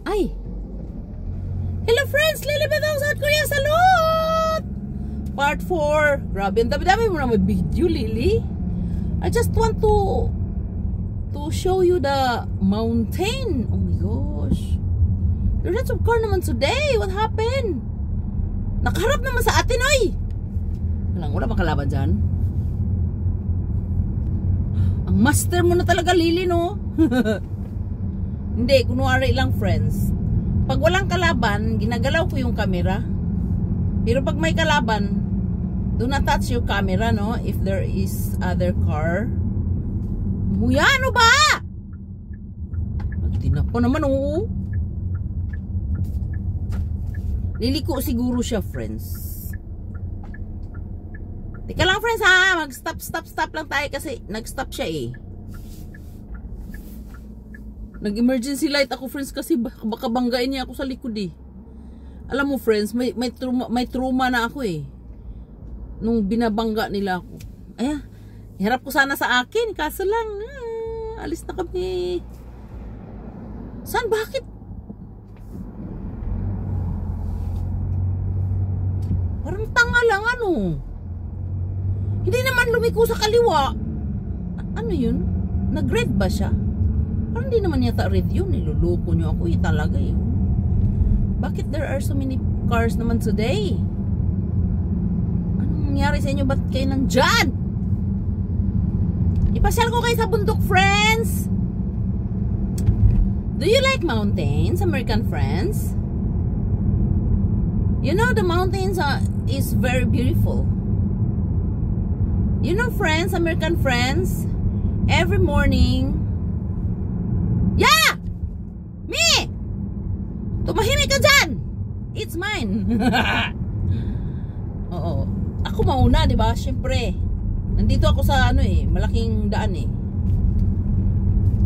Ay! Hello friends! Lilibet ako South Korea! Salud! Part 4. Grabe, ang dami-dami mo naman video, Lily. I just want to show you the mountain. Oh my gosh. There's lots of car naman today. What happened? Nakaharap naman sa atin, oy! Wala makalaban dyan. Ang master mo na talaga, Lily, no? Hindi, kunwari lang, friends. Pag walang kalaban, ginagalaw ko yung camera. Pero pag may kalaban, do not touch your camera, no? If there is other car. Muya, ano ba? Nagtinap ko naman, oo. Liliko siguro siya, friends. Teka lang, friends, ha? Mag-stop lang tayo kasi nag-stop siya, eh. Nag-emergency light ako, friends, kasi baka banggain niya ako sa likod, eh. Alam mo, friends, may trauma na ako, eh. Nung binabangga nila ako. Ayan, harap ko sana sa akin, kaso lang, alis na kami. Saan? Bakit? Parang tanga lang, ano? Hindi naman lumiko sa kaliwa. Ano yun? Nag-red ba siya? Parang hindi naman yata red yun. Niluloko nyo ako, talaga yun. Bakit there are so many cars naman today? Anong nangyari sa inyo? Ba't kayo nandyan? Ipasyal ko kayo sa bundok, friends. Do you like mountains, American friends? You know the mountains is very beautiful. You know, friends, American friends, every morning, yeah! Me! Tumahimik ka dyan! It's mine! Oo. Ako mauna, di ba? Siyempre. Nandito ako sa malaking daan, eh.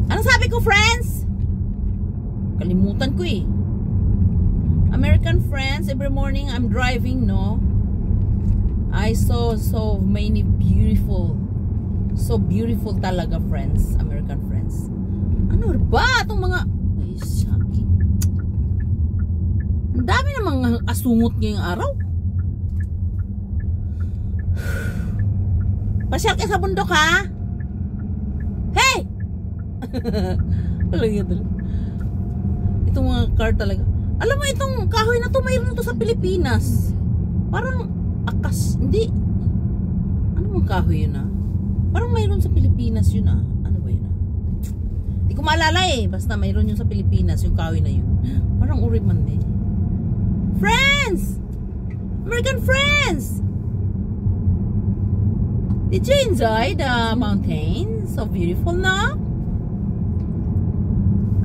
Ano sabi ko, friends? Kalimutan ko, eh. American friends, every morning I'm driving, no? I saw so many beautiful, so beautiful talaga, friends, American friends. Ano ba itong mga, ay, sakin. Ang dami namang asungot ngayong araw. Pasyal ka sa bundok, ha? Hey! Walang yun talaga. Itong mga car talaga. Alam mo, itong kahoy na to, mayroon to sa Pilipinas. Parang akas, hindi. Ano mong kahoy yun, ah? Parang mayroon sa Pilipinas yun, ah. Ano ba yun, ah? Hindi ko maalala, eh. Basta mayroon yun sa Pilipinas, yung kahoy na yun. Parang uriman, eh. Friends! American friends! Did you enjoy the mountains? So beautiful, no?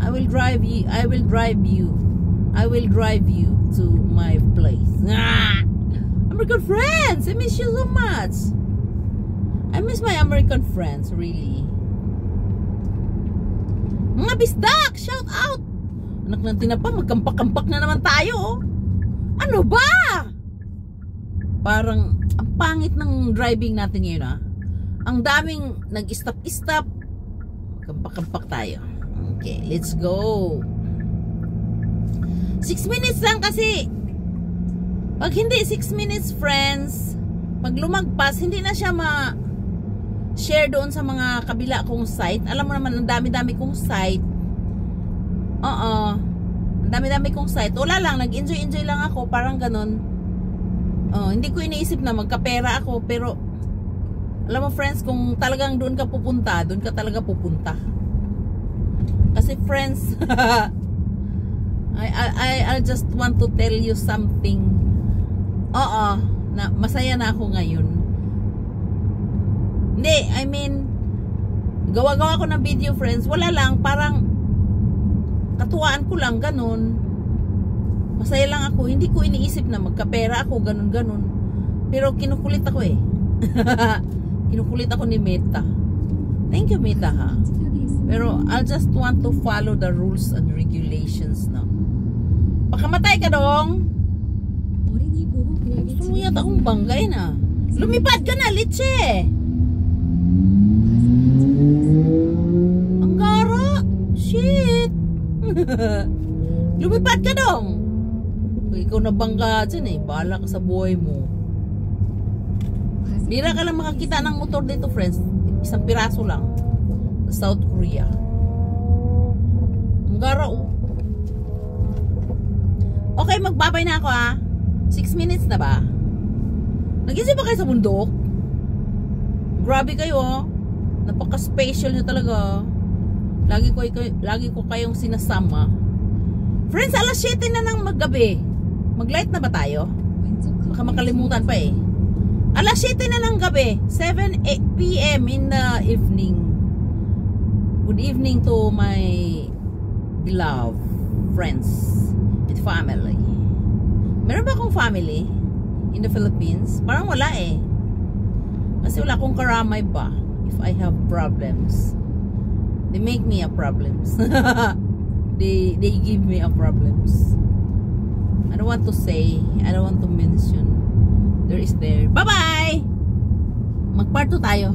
I will drive you to my place. American friends, I miss you so much. I miss my American friends, really. Mga bisdak, shout out. Anak ng tinapa, magkampak-kampak na naman tayo, oh. Ano ba? Parang ang pangit ng driving natin ngayon, ah. Ang daming nag-stop-stop. Kampak-kampak tayo. Okay, let's go. 6 minutes lang kasi. Pag hindi 6 minutes, friends, pag lumagpas, hindi na siya ma-share doon sa mga kabila kong site. Alam mo naman, ang dami-dami kong site. Ang dami-dami kong site. Wala lang, nag-enjoy lang ako, parang ganun. Hindi ko iniisip na magkapera ako, pero alam mo, friends, kung talagang doon ka pupunta, doon ka talaga pupunta. Kasi, friends, I just want to tell you something. Na masaya na ako ngayon. Hindi, I mean, gawa-gawa ko ng video, friends. Wala lang, parang katuwaan ko lang, ganun. Masaya lang ako. Hindi ko iniisip na magkapera ako, ganun-ganun. Pero kinukulit ako, eh. Kinukulit ako ni Meta. Thank you, Meta, ha. Pero I just want to follow the rules and regulations, no. Pakamatay ka dong. Gusto mo yata akong banggain, ah. Lumipad ka na, Litche. Ang gara. Shit. Lumipad ka dong. Kung ikaw nabangga dyan eh, bahala ka sa buhay mo. Bira ka lang makakita ng motor dito, friends. Isang piraso lang. Sa South Korea. Ang gara, oh. Okay, magbabay na ako, ah. 6 minutes na ba? Nag-isip ba kayo sa bundok? Grabe kayo, oh. Napaka-special nyo talaga. Lagi ko kayong sinasama. Friends, alas 7 na ng maggabi. Mag-light na ba tayo? Baka makalimutan pa eh. Alas 7 na ng gabi. 7 p.m. in the evening. Good evening to my beloved friends and family. Meron ba akong family in the Philippines? Parang wala eh. Kasi wala akong karamay ba. If I have problems, they make me a problems. they give me a problems. I don't want to say, I don't want to mention. There is there. Bye bye. Mag-part 2 tayo.